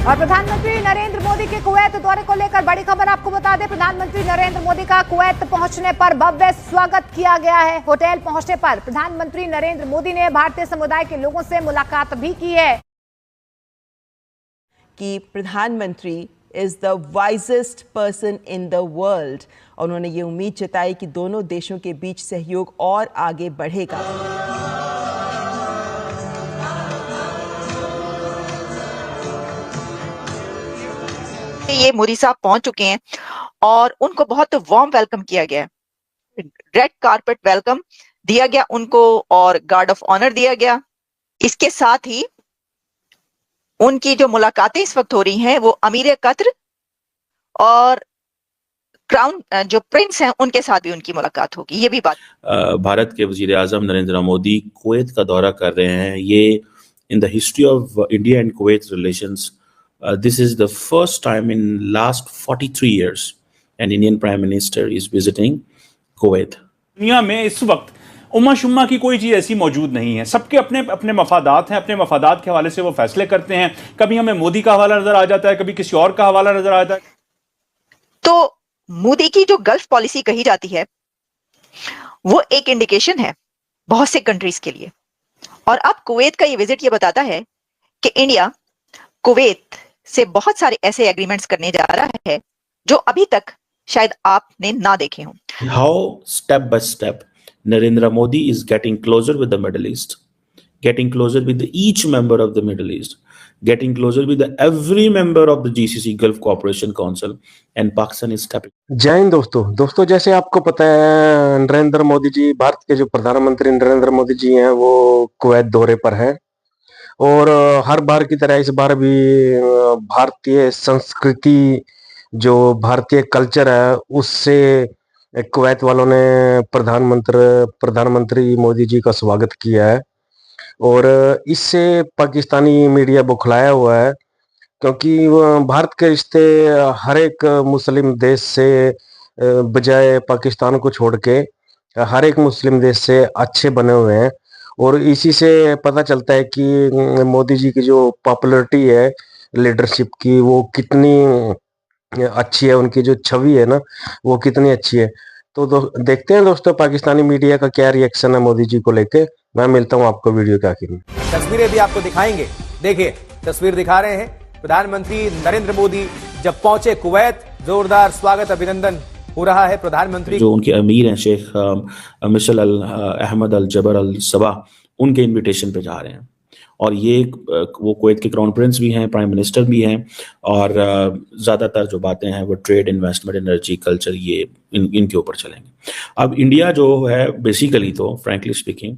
और प्रधानमंत्री नरेंद्र मोदी के कुवैत दौरे को लेकर बड़ी खबर आपको बता दें। प्रधानमंत्री नरेंद्र मोदी का कुवैत पहुंचने पर भव्य स्वागत किया गया है। होटल पहुंचने पर प्रधानमंत्री नरेंद्र मोदी ने भारतीय समुदाय के लोगों से मुलाकात भी की है। कि प्रधानमंत्री is the wisest person in the world और उन्होंने ये उम्मीद जताई कि दोनों देशों के बीच सहयोग और आगे बढ़ेगा। ये मोदी साहब पहुंच चुके हैं और उनको बहुत वार्म वेलकम किया गया। रेड कारपेट वेलकम दिया गया उनको और गार्ड ऑफ ऑनर दिया गया। इसके साथ ही उनकी जो मुलाकातें इस वक्त हो रही हैं वो अमीर कतर और क्राउन जो प्रिंस हैं उनके साथ भी उनकी मुलाकात होगी। ये भी बात भारत के वजीर आजम नरेंद्र मोदी कुवैत का दौरा कर रहे हैं। ये in the history of India and Kuwait relations this is the first time in last 43 years an Indian Prime Minister is visiting Kuwait. दुनिया में इस वक्त उम्मा शुम्मा की कोई चीज ऐसी मौजूद नहीं है। सबके अपने अपने मफादात हैं, अपने मफादात के हवाले से वो फैसले करते हैं। कभी हमें मोदी का हवाला नजर आ जाता है, कभी किसी और का हवाला नजर आ जाता है। तो मोदी की जो गल्फ पॉलिसी कही जाती है वो एक इंडिकेशन है बहुत से कंट्रीज के लिए। और अब कुवैत का ये विजिट ये बताता है कि इंडिया कुवैत से बहुत सारे ऐसे एग्रीमेंट्स करने जा रहा है जो अभी तक शायद आपने ना देखे हों। How step by step Narendra Modi is getting closer with the Middle East, getting closer with each member of the Middle East, getting closer with every member of the GCC Gulf Cooperation Council, and Pakistan is stepping. जय हिंद दोस्तों जैसे आपको पता है नरेंद्र मोदी जी, भारत के जो प्रधानमंत्री नरेंद्र मोदी जी हैं वो कुवैत दौरे पर हैं और हर बार की तरह इस बार भी भारतीय संस्कृति जो भारतीय कल्चर है उससे कुवैत वालों ने प्रधानमंत्री मोदी जी का स्वागत किया है। और इससे पाकिस्तानी मीडिया बौखलाया हुआ है क्योंकि भारत के रिश्ते हर एक मुस्लिम देश से बजाय पाकिस्तान को छोड़ के हर एक मुस्लिम देश से अच्छे बने हुए हैं। और इसी से पता चलता है कि मोदी जी की जो पॉपुलैरिटी है लीडरशिप की वो कितनी अच्छी है, उनकी जो छवि है ना वो कितनी अच्छी है। तो देखते हैं दोस्तों पाकिस्तानी मीडिया का क्या रिएक्शन है मोदी जी को लेके। मैं मिलता हूं आपको वीडियो के आखिर में। तस्वीरें भी आपको दिखाएंगे। देखिए तस्वीर दिखा रहे हैं प्रधानमंत्री नरेंद्र मोदी जब पहुंचे कुवैत, जोरदार स्वागत अभिनंदन हो रहा है। प्रधानमंत्री जो उनके अमीर हैं शेख मिशल अल अहमद अल जबर अल सबा, उनके इनविटेशन पे जा रहे हैं। और ये वो कुवैत के क्राउन प्रिंस भी हैं, प्राइम मिनिस्टर भी हैं और ज़्यादातर जो बातें हैं वो ट्रेड, इन्वेस्टमेंट, एनर्जी, कल्चर ये इनके ऊपर चलेंगे। अब इंडिया जो है बेसिकली तो फ्रैंकली स्पीकिंग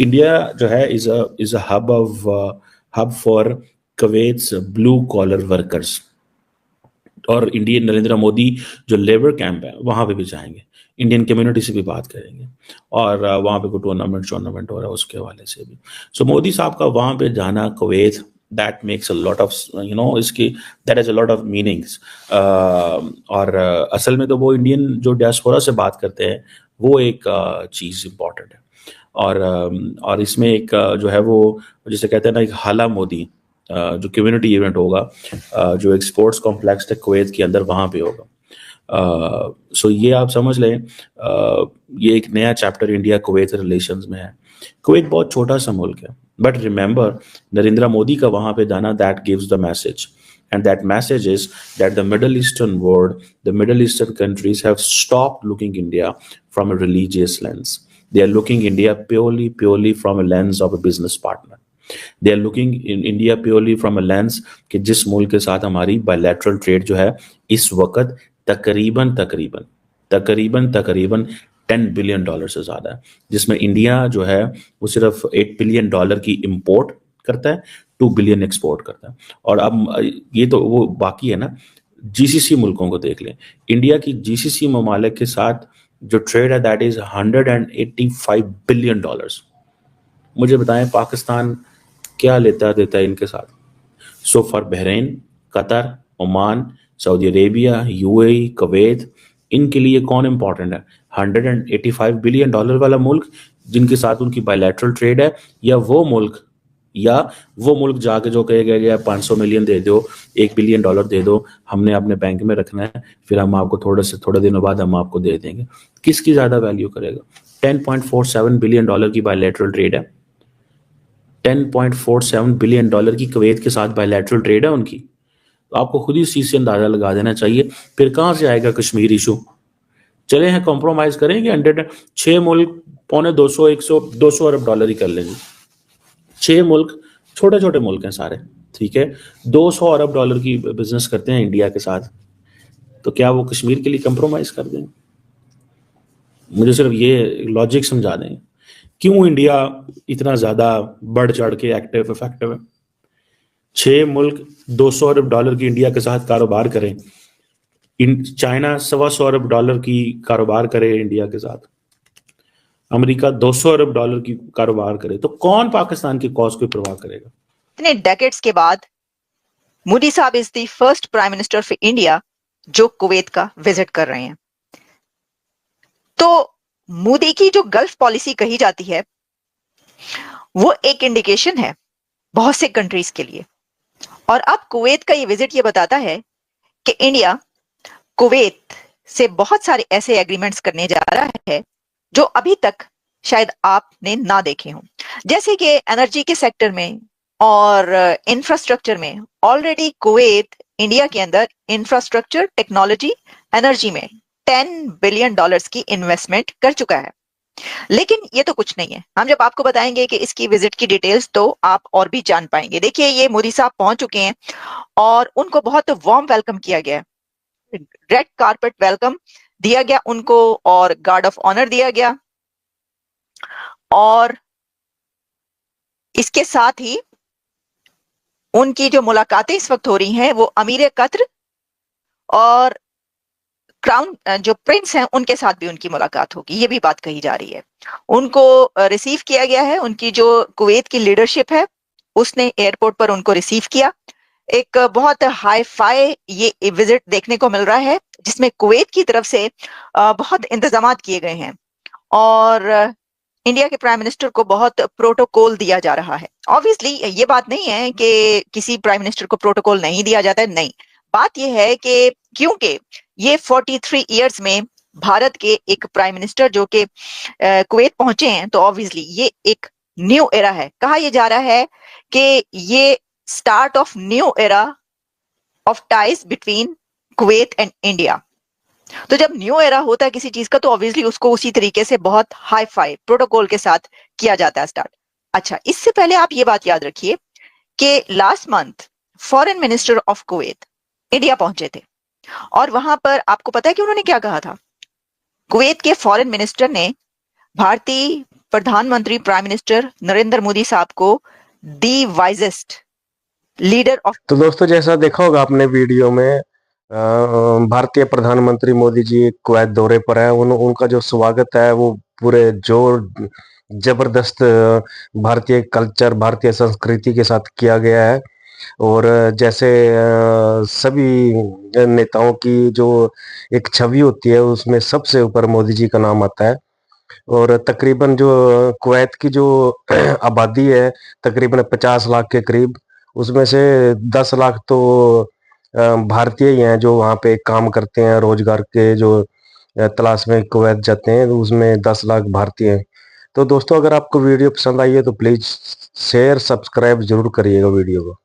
इंडिया जो है is a hub for Kuwait's blue collar workers. और इंडियन नरेंद्र मोदी जो लेबर कैंप है वहाँ पे भी जाएंगे, इंडियन कम्युनिटी से भी बात करेंगे और वहाँ पे कोई टूर्नामेंट हो रहा है उसके हवाले से भी। सो मोदी साहब का वहाँ पे जाना Kuwait, that makes a lot of इसकी that is a lot of meanings. और असल में तो वो इंडियन जो डियास्पोरा से बात करते हैं वो एक चीज़ इम्पॉर्टेंट है। और इसमें एक जो है वो जिसे कहते हैं ना एक हाला मोदी जो कम्युनिटी इवेंट होगा जो एक स्पोर्ट्स कॉम्प्लेक्स है कुवैत के अंदर वहाँ पे होगा। सो ये आप समझ लें ये एक नया चैप्टर इंडिया कुवैत रिलेशंस में है। कुवैत बहुत छोटा सा मुल्क है बट रिमेंबर नरेंद्र मोदी का वहाँ पे जाना that gives the message and that message is that the Middle Eastern world, the Middle Eastern countries have stopped looking India from a religious lens. They are looking India purely from a lens of a business partner. They are looking in India purely from a lens कि जिस मुल्क के साथ हमारी bilateral trade जो है इस वक्त तकरीबन $10 बिलियन से ज़्यादा है, जिसमें इंडिया जो है वो सिर्फ $8 बिलियन की इम्पोर्ट करता है, 2 बिलियन एक्सपोर्ट करता है। और अब ये तो वो बाकी है ना, जीसीसी मुल्कों को देख लें। इंडिया की जीसीसी ममालिक के साथ जो ट्रेड है दैट इज $185 बिलियन। मुझे बताएं पाकिस्तान क्या लेता देता है इनके साथ? So for Bahrain, Qatar, Oman, Saudi Arabia, UAE, Kuwait, इनके लिए कौन इंपॉर्टेंट है? $185 बिलियन वाला मुल्क जिनके साथ उनकी बायलैटरल ट्रेड है, या वो मुल्क या वो मुल्क जाके जो कहेगा कि 500 मिलियन दे दो, $1 बिलियन दे दो, हमने अपने बैंक में रखना है, फिर हम आपको थोड़े दिनों बाद हम आपको दे देंगे। किसकी ज्यादा वैल्यू करेगा? $10.47 बिलियन की बायलैटरल ट्रेड है। $10.47 बिलियन की कुवैत के साथ बायलैटरल ट्रेड है उनकी। तो आपको खुद ही इस चीज से अंदाजा लगा देना चाहिए। फिर कहां से आएगा कश्मीर इशू? चले हैं कॉम्प्रोमाइज करेंगे, 6 मुल्क पौने 200 अरब डॉलर ही कर लेंगे। 6 मुल्क छोटे छोटे मुल्क हैं सारे, ठीक है, 200 अरब डॉलर की बिजनेस करते हैं इंडिया के साथ, तो क्या वो कश्मीर के लिए कंप्रोमाइज कर देंगे? मुझे सिर्फ ये लॉजिक समझा दें, क्यों इंडिया इतना ज्यादा बढ़ चढ़ के एक्टिव इफेक्टिव है। 6 मुल्क 200 अरब डॉलर की इंडिया के साथ कारोबार करें, चाइना 125 अरब डॉलर की कारोबार करे इंडिया के साथ, अमेरिका 200 अरब डॉलर की कारोबार करे, तो कौन पाकिस्तान की कॉज की परवाह करेगा? इतने डेकेड्स के बाद मोदी साहब is the first prime minister of India जो कुवैत का विजिट कर रहे हैं। तो मोदी की जो गल्फ पॉलिसी कही जाती है वो एक इंडिकेशन है बहुत से कंट्रीज के लिए, और अब कुवैत का ये विजिट ये बताता है कि इंडिया कुवैत से बहुत सारे ऐसे एग्रीमेंट्स करने जा रहा है जो अभी तक शायद आपने ना देखे हों, जैसे कि एनर्जी के सेक्टर में और इंफ्रास्ट्रक्चर में। ऑलरेडी कुवैत इंडिया के अंदर इंफ्रास्ट्रक्चर, टेक्नोलॉजी, एनर्जी में $10 बिलियन की इन्वेस्टमेंट कर चुका है। लेकिन ये तो कुछ नहीं है, हम जब आपको बताएंगे कि इसकी विजिट की डिटेल्स तो आप और भी जान पाएंगे। देखिए, ये मोदी साहब पहुंच चुके हैं और उनको बहुत वार्म वेलकम किया गया, रेड कारपेट वेलकम दिया गया उनको और गार्ड ऑफ ऑनर दिया गया। और इसके साथ ही उनकी जो मुलाकातें इस वक्त हो रही हैं वो अमीर कतर और क्राउन जो प्रिंस हैं उनके साथ भी उनकी मुलाकात होगी, ये भी बात कही जा रही है। उनको रिसीव किया गया है, उनकी जो कुवैत की लीडरशिप है उसने एयरपोर्ट पर उनको रिसीव किया। एक बहुत हाई फाई ये विजिट देखने को मिल रहा है जिसमें कुवैत की तरफ से बहुत इंतजाम किए गए हैं और इंडिया के प्राइम मिनिस्टर को बहुत प्रोटोकॉल दिया जा रहा है। ऑब्वियसली ये बात नहीं है कि किसी प्राइम मिनिस्टर को प्रोटोकॉल नहीं दिया जाता है, नहीं, बात यह है कि क्योंकि ये 43 इयर्स में भारत के एक प्राइम मिनिस्टर जो कि कुवैत पहुंचे हैं, तो ऑब्वियसली ये एक न्यू एरा है। कहा यह जा रहा है कि ये start of new era of ties between Kuwait and India. तो जब न्यू एरा होता है किसी चीज का तो ऑब्वियसली उसको उसी तरीके से बहुत हाई फाई प्रोटोकॉल के साथ किया जाता है स्टार्ट। अच्छा, इससे पहले आप ये बात याद रखिए कि last month foreign minister of Kuwait India पहुंचे थे और वहां पर आपको पता है कि उन्होंने क्या कहा था? कुवैत के फॉरेन मिनिस्टर ने भारतीय प्रधानमंत्री प्राइम मिनिस्टर नरेंद्र मोदी साहब को दी वाइजेस्ट लीडर ऑफ। तो दोस्तों, जैसा देखा होगा आपने वीडियो में, भारतीय प्रधानमंत्री मोदी जी कुवैत दौरे पर है। उनका जो स्वागत है वो पूरे जोर जबरदस्त भारतीय कल्चर, भारतीय संस्कृति के साथ किया गया है। और जैसे सभी नेताओं की जो एक छवि होती है उसमें सबसे ऊपर मोदी जी का नाम आता है। और तकरीबन जो कुवैत की जो आबादी है तकरीबन 50 लाख के करीब, उसमें से 10 लाख तो भारतीय ही हैं जो वहाँ पे काम करते हैं, रोजगार के जो तलाश में कुवैत जाते हैं, तो उसमें 10 लाख भारतीय हैं। तो दोस्तों, अगर आपको वीडियो पसंद आई है तो प्लीज शेयर, सब्सक्राइब जरूर करिएगा वीडियो को।